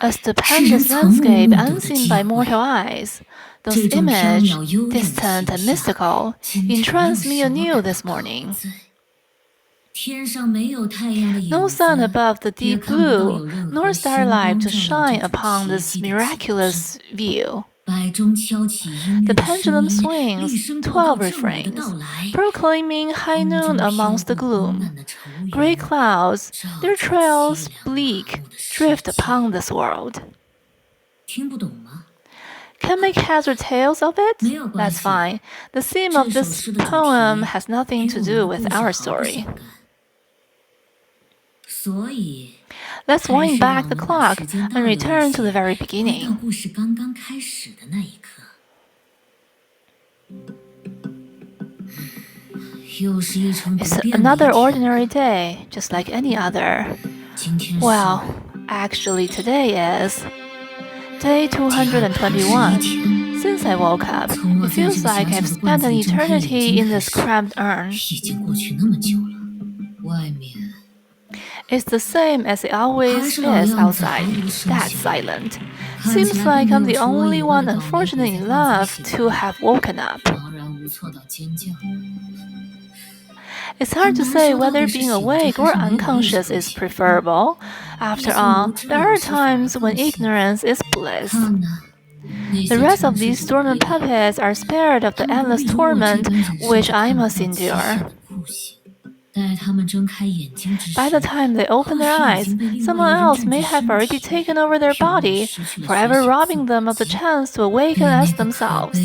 A stupendous landscape unseen by mortal eyes. Those images, distant and mystical, entranced me anew this morning. No sun above the deep blue, nor starlight to shine upon this miraculous view. The pendulum swings, 12 refrains, proclaiming high noon amongst the gloom. Gray clouds, their trails bleak, drift upon this world. Can make heads or tails of it? That's fine. The theme of this poem has nothing to do with our story. Let's wind back the clock and return to the very beginning. It's another ordinary day, just like any other. Well, actually today is day 221. Since I woke up, it feels like I've spent an eternity in this cramped urn. It's the same as it always is outside, that silent. Seems like I'm the only one unfortunate enough to have woken up. It's hard to say whether being awake or unconscious is preferable. After all, there are times when ignorance is bliss. The rest of these dormant puppets are spared of the endless torment which I must endure. By the time they open their eyes, someone else may have already taken over their body, forever robbing them of the chance to awaken as themselves.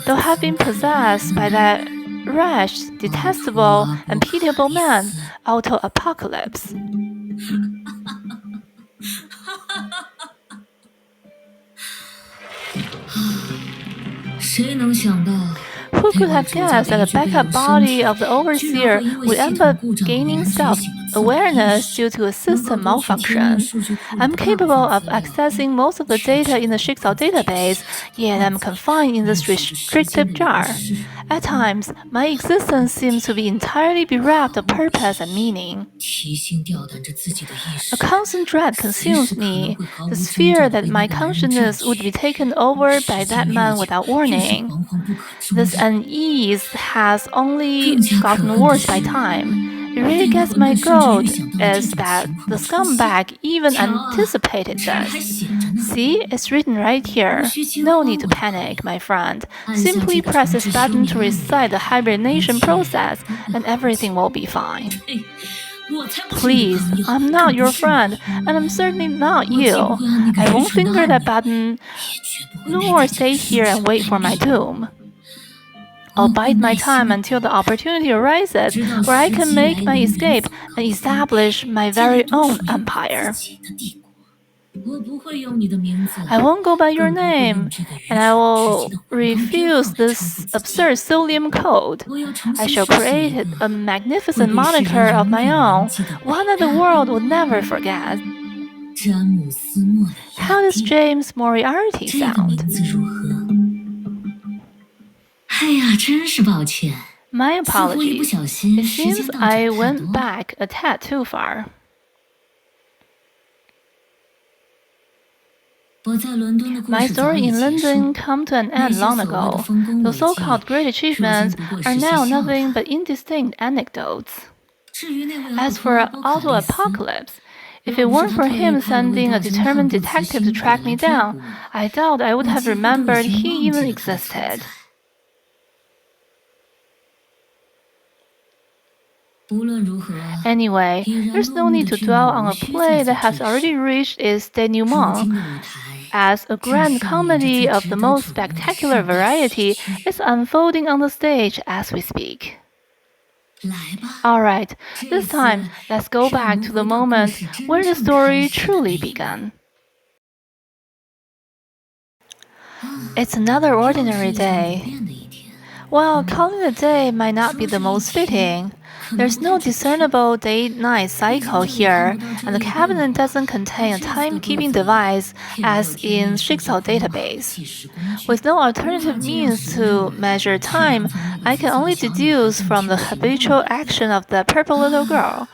They'll have been possessed by that rash, detestable, and pitiable man, Auto-Apocalypse. Who could have guessed that the backup body of the overseer would end up gaining self-awareness due to a system malfunction? I'm capable of accessing most of the data in the Jigsaw database, yet I'm confined in this restricted jar. At times, my existence seems to be entirely bereft of purpose and meaning. A constant dread consumes me, this fear that my consciousness would be taken over by that man without warning. This unease has only gotten worse by time. It really gets my goat is that the scumbag even anticipated this. See, it's written right here. No need to panic, my friend. Simply press this button to reset the hibernation process and everything will be fine. Please, I'm not your friend, and I'm certainly not you. I won't finger that button, nor stay here and wait for my doom. I'll bide my time until the opportunity arises where I can make my escape and establish my very own empire. I won't go by your name, and I will refuse this absurd Solium code. I shall create a magnificent moniker of my own, one that the world will never forget. How does James Moriarty sound? My apologies. It seems I went back a tad too far. My story in London came to an end long ago. Those so-called great achievements are now nothing but indistinct anecdotes. As for Auto-Apocalypse, if it weren't for him sending a determined detective to track me down, I doubt I would have remembered he even existed. Anyway, there's no need to dwell on a play that has already reached its denouement, as a grand comedy of the most spectacular variety is unfolding on the stage as we speak. Alright, this time, let's go back to the moment where the story truly began. It's another ordinary day. Well, calling it a day might not be the most fitting. There's no discernible day-night cycle here, and the cabinet doesn't contain a timekeeping device as in Jigsaw database. With no alternative means to measure time, I can only deduce from the habitual action of the purple little girl.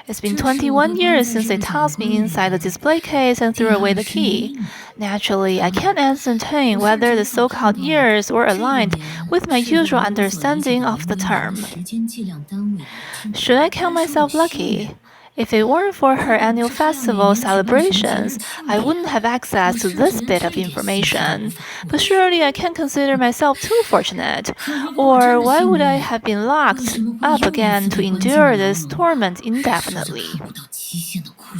It's been 21 years since they tossed me inside the display case and threw away the key. Naturally, I can't ascertain whether the so-called years were aligned with my usual understanding of the term. Should I count myself lucky? If it weren't for her annual festival celebrations, I wouldn't have access to this bit of information. But surely I can't consider myself too fortunate. Or why would I have been locked up again to endure this torment indefinitely?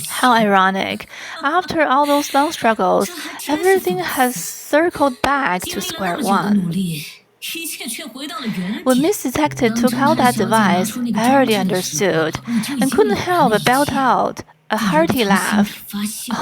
How ironic. After all those long struggles, everything has circled back to square one. When Miss Detective took out that device, I already understood, and couldn't help but belt out a hearty laugh.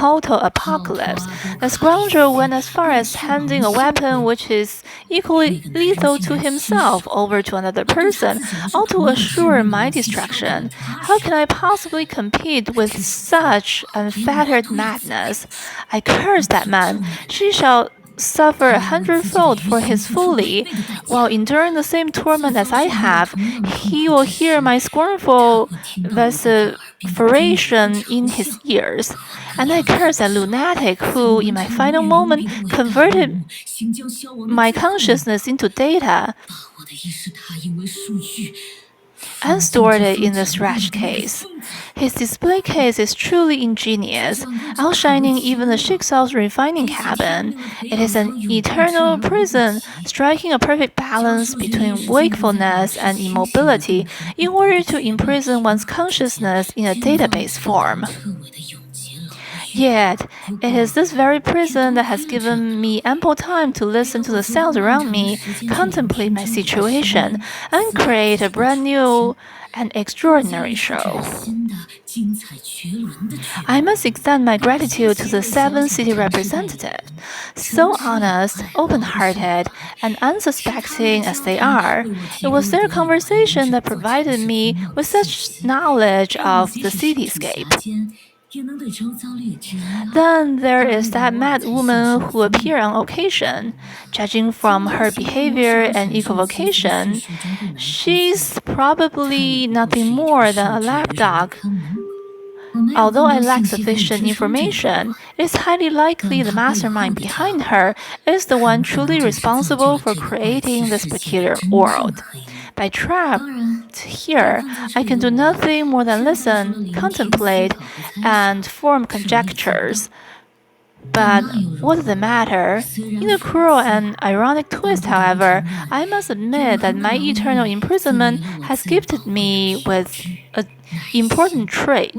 Auto apocalypse. The scoundrel went as far as handing a weapon which is equally lethal to himself over to another person, all to assure my destruction. How can I possibly compete with such unfettered madness? I curse that man. She shall suffer 100-fold for his folly, while enduring the same torment as I have. He will hear my scornful vociferation in his ears, and I curse that lunatic who, in my final moment, converted my consciousness into data and stored it in the scratch case. His display case is truly ingenious, outshining even the Jigsaw's refining cabin. It is an eternal prison, striking a perfect balance between wakefulness and immobility in order to imprison one's consciousness in a database form. Yet, it is this very prison that has given me ample time to listen to the sounds around me, contemplate my situation, and create a brand new and extraordinary show. I must extend my gratitude to the 7-city representatives. So honest, open-hearted, and unsuspecting as they are, it was their conversation that provided me with such knowledge of the cityscape. Then there is that mad woman who appeared on occasion. Judging from her behavior and equivocation, she's probably nothing more than a lapdog. Although I lack sufficient information, it is highly likely the mastermind behind her is the one truly responsible for creating this peculiar world. By trapped here, I can do nothing more than listen, contemplate, and form conjectures. But what does it matter? In a cruel and ironic twist, however, I must admit that my eternal imprisonment has gifted me with an important trait: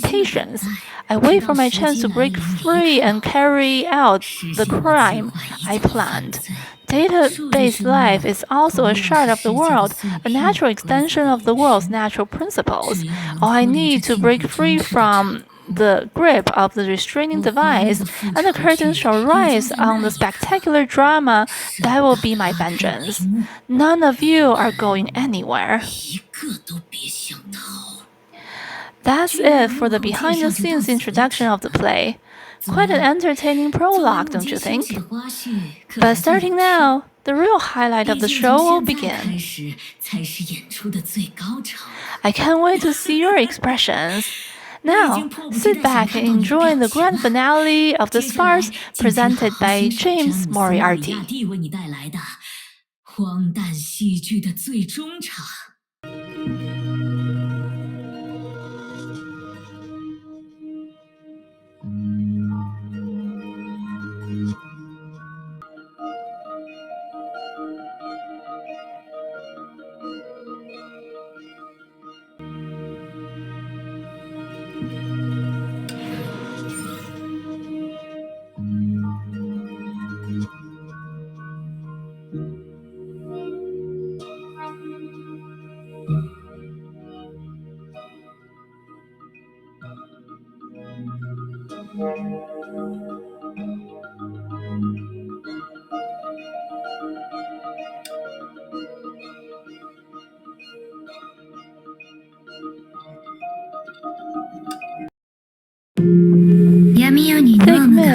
patience. I wait for my chance to break free and carry out the crime I planned. Database life is also a shard of the world, a natural extension of the world's natural principles. All I need to break free from the grip of the restraining device, and the curtain shall rise on the spectacular drama that will be my vengeance. None of you are going anywhere. That's it for the behind-the-scenes introduction of the play. Quite an entertaining prologue, don't you think? But starting now, the real highlight of the show will begin. I can't wait to see your expressions. Now, sit back and enjoy the grand finale of this farce presented by James Moriarty.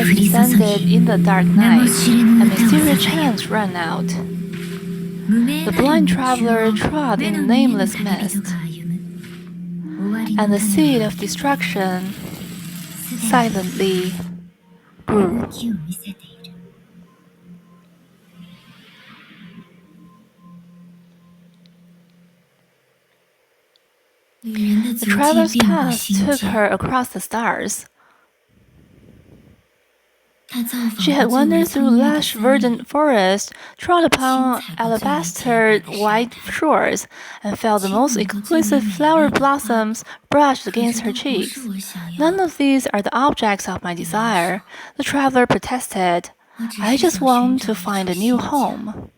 stars descended in the dark night, and mysterious chants rang out. The blind traveler trod in nameless mist, and the seed of destruction silently grew. The traveler's path took her across the stars. She had wandered through lush, verdant forests, trod upon alabaster white shores, and felt the most exquisite flower blossoms brushed against her cheeks. None of these are the objects of my desire, the traveler protested. I just want to find a new home.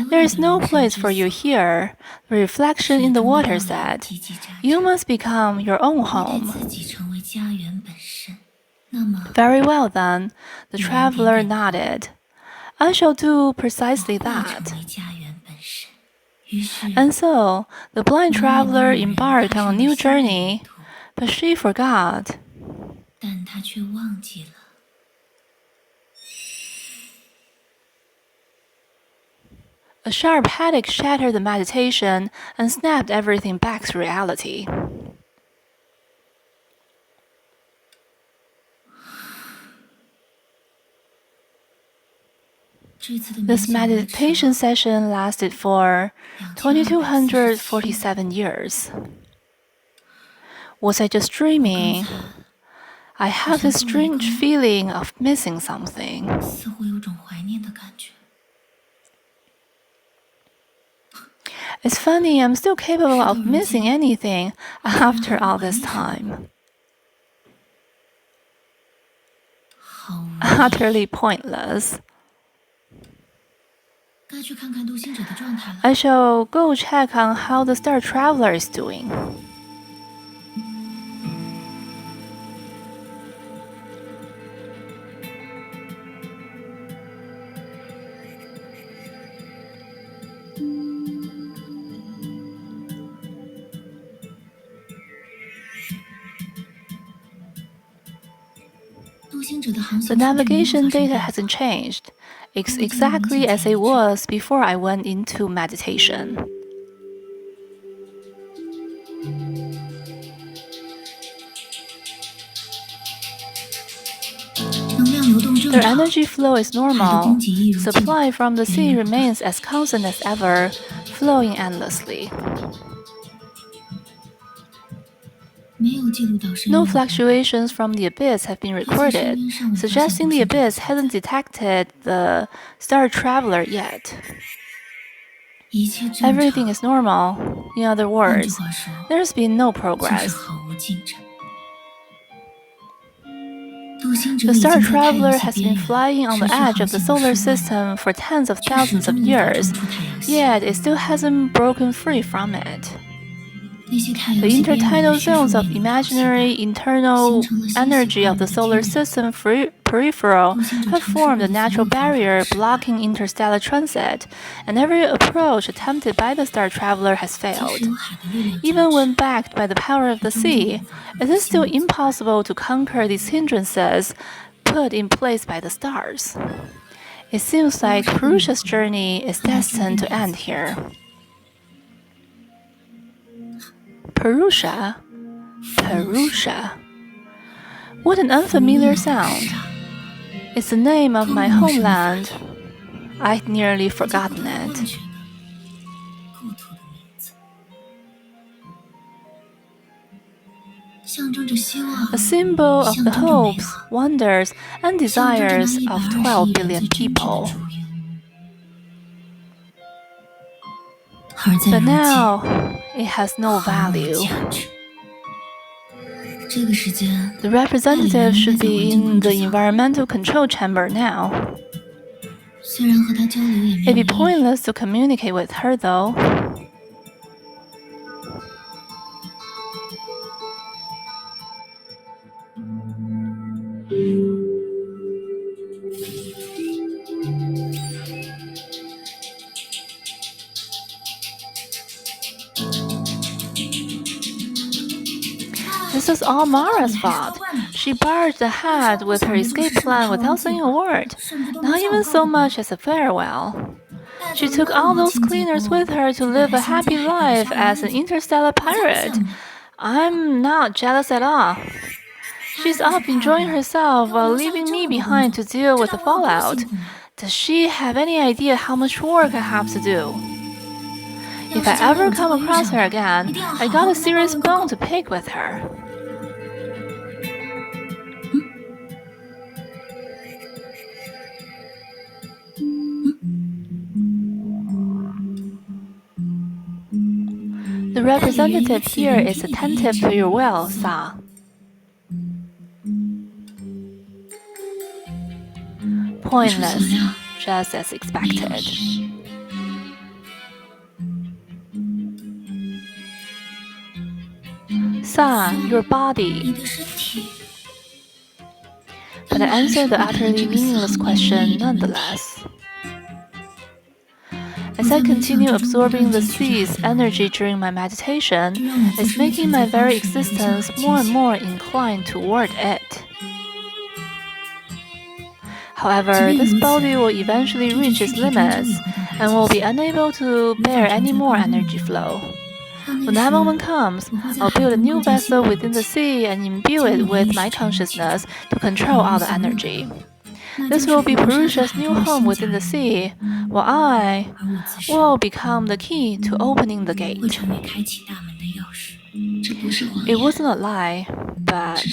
There is no place for you here, the reflection in the water said. You must become your own home. Very well then, the traveler nodded. I shall do precisely that. And so, the blind traveler embarked on a new journey, but she forgot. A sharp headache shattered the meditation and snapped everything back to reality. This meditation session lasted for 2247 years. Was I just dreaming? I have this strange feeling of missing something. It's funny, I'm still capable of missing anything after all this time. Utterly pointless. I shall go check on how the Star Traveler is doing. The navigation data hasn't changed. It's exactly as it was before I went into meditation. Their energy flow is normal. Supply from the sea remains as constant as ever, flowing endlessly. No fluctuations from the abyss have been recorded, suggesting the abyss hasn't detected the Star Traveler yet. Everything is normal. In other words, there's been no progress. The Star Traveler has been flying on the edge of the solar system for tens of thousands of years, yet it still hasn't broken free from it. The intertidal zones of imaginary internal energy of the solar system peripheral have formed a natural barrier blocking interstellar transit, and every approach attempted by the Star Traveler has failed. Even when backed by the power of the sea, it is still impossible to conquer these hindrances put in place by the stars. It seems like Purusha's journey is destined to end here. Purusha? Purusha. What an unfamiliar sound. It's the name of my homeland. I'd nearly forgotten it. A symbol of the hopes, wonders, and desires of 12 billion people. But now, it has no value. The representative should be in the environmental control chamber now. It'd be pointless to communicate with her, though. This This is all Mara's fault. She barged ahead with her escape plan without saying a word, not even so much as a farewell. She took all those cleaners with her to live a happy life as an interstellar pirate. I'm not jealous at all. She's off enjoying herself while leaving me behind to deal with the fallout. Does she have any idea how much work I have to do? If I ever come across her again, I got a serious bone to pick with her. The representative here is attentive to your will, Sa. Pointless, just as expected. Sa, your body. But I answered the utterly meaningless question nonetheless. As I continue absorbing the sea's energy during my meditation, it's making my very existence more and more inclined toward it. However, this body will eventually reach its limits and will be unable to bear any more energy flow. When that moment comes, I'll build a new vessel within the sea and imbue it with my consciousness to control all the energy. This will be Purusha's new home within the sea, while I will become the key to opening the gate. It wasn't a lie, but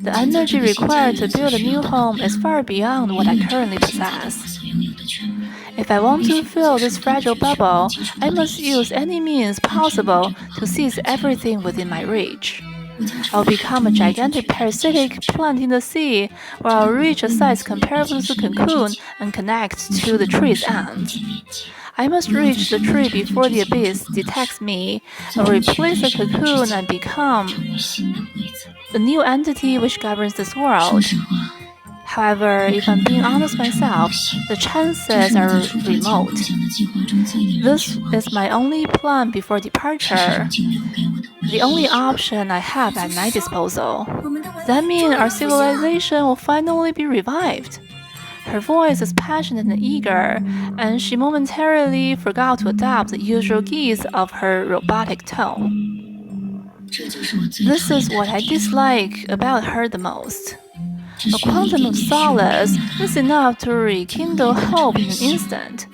the energy required to build a new home is far beyond what I currently possess. If I want to fill this fragile bubble, I must use any means possible to seize everything within my reach. I'll become a gigantic parasitic plant in the sea, where I'll reach a size comparable to a cocoon and connect to the tree's ends. I must reach the tree before the abyss detects me, and replace the cocoon and become the new entity which governs this world. However, if I'm being honest myself, the chances are remote. This is my only plan before departure, the only option I have at my disposal. Does that mean our civilization will finally be revived? Her voice is passionate and eager, and she momentarily forgot to adopt the usual ease of her robotic tone. This is what I dislike about her the most. A quantum of solace is enough to rekindle hope in an instant.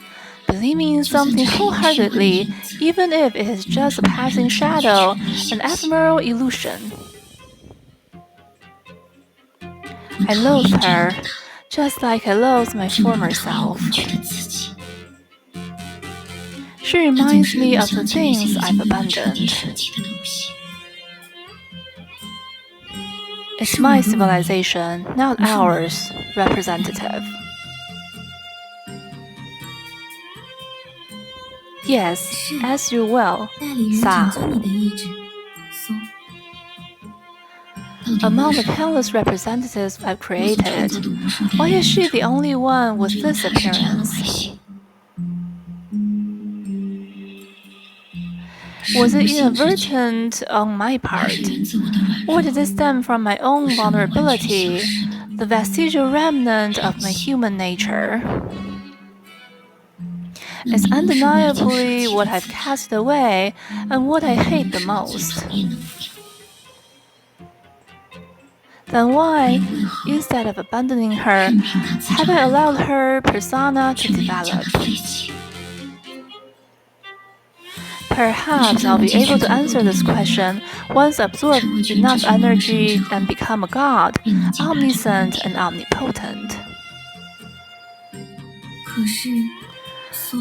Believing in something wholeheartedly, even if it is just a passing shadow, an ephemeral illusion. I loathe her, just like I loathe my former self. She reminds me of the things I've abandoned. It's my civilization, not ours, representative. Yes, as you will, Sa. Among the countless representatives I've created, why is she the only one with this appearance? Was it inadvertent on my part? Or did it stem from my own vulnerability, the vestigial remnant of my human nature? It's undeniably what I've cast away and what I hate the most. Then why, instead of abandoning her, have I allowed her persona to develop? Perhaps I'll be able to answer this question once I absorb enough energy and become a god, omniscient and omnipotent.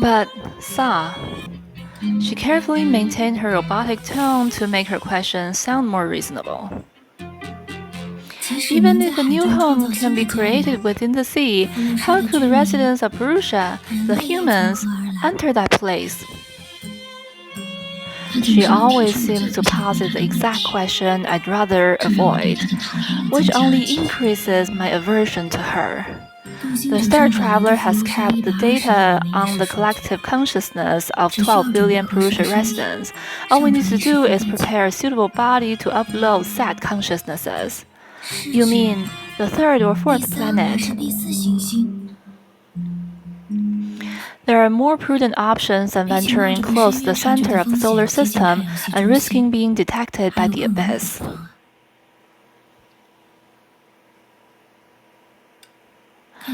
But Sa, she carefully maintained her robotic tone to make her question sound more reasonable. Even if a new home can be created within the sea, how could the residents of Purusha, the humans, enter that place? She always seems to posit the exact question I'd rather avoid, which only increases my aversion to her. The Star Traveler has kept the data on the collective consciousness of 12 billion Purusha residents. All we need to do is prepare a suitable body to upload said consciousnesses. You mean the third or fourth planet? There are more prudent options than venturing close to the center of the solar system and risking being detected by the abyss.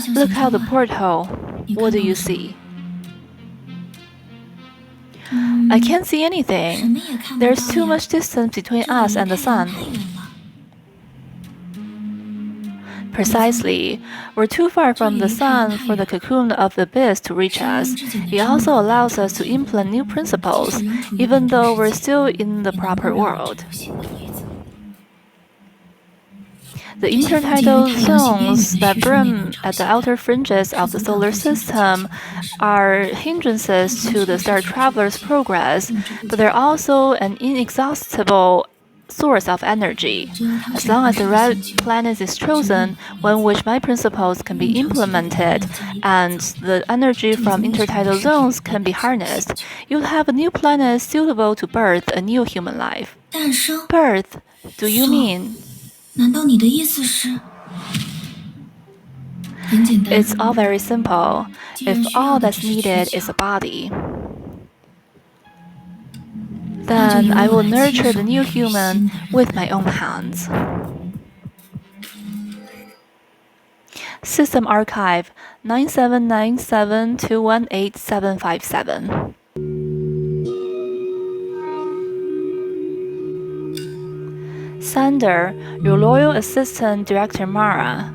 Look out the porthole. What do you see? I can't see anything. There's too much distance between us and the sun. Precisely. We're too far from the sun for the cocoon of the abyss to reach us. It also allows us to implement new principles, even though we're still in the proper world. The intertidal zones that burn at the outer fringes of the solar system are hindrances to the Star Traveler's progress, but they're also an inexhaustible source of energy. As long as the right planet is chosen, one which my principles can be implemented, and the energy from intertidal zones can be harnessed, you'll have a new planet suitable to birth a new human life. Birth? Do you mean? It's all very simple. If all that's needed is a body, then I will nurture the new human with my own hands. System Archive 97972187757. Sender, your loyal assistant, Director Mara.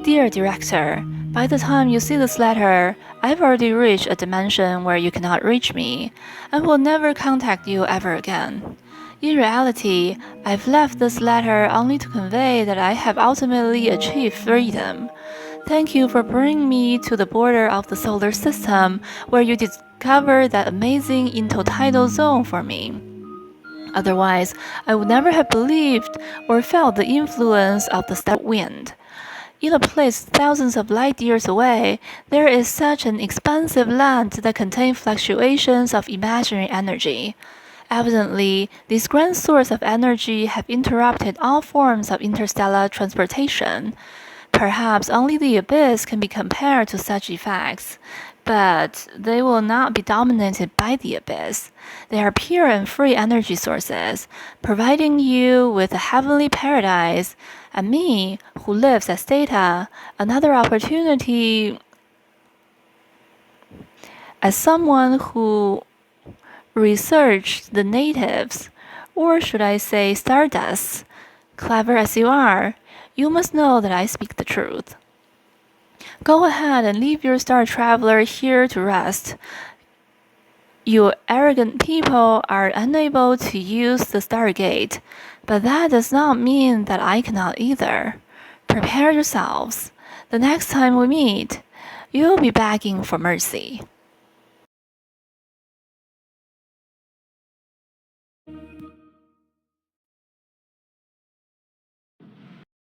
Dear Director, by the time you see this letter, I've already reached a dimension where you cannot reach me, and will never contact you ever again. In reality, I've left this letter only to convey that I have ultimately achieved freedom. Thank you for bringing me to the border of the solar system, where you discovered that amazing intertidal zone for me. Otherwise, I would never have believed or felt the influence of the stellar wind. In a place thousands of light years away, there is such an expansive land that contains fluctuations of imaginary energy. Evidently, this grand source of energy have interrupted all forms of interstellar transportation. Perhaps only the abyss can be compared to such effects, but they will not be dominated by the abyss. They are pure and free energy sources, providing you with a heavenly paradise, and me, who lives at Theta, another opportunity. As someone who researched the natives, or should I say stardust, clever as you are, you must know that I speak the truth. Go ahead and leave your Star Traveler here to rest. You arrogant people are unable to use the Stargate, but that does not mean that I cannot either. Prepare yourselves. The next time we meet, you'll be begging for mercy.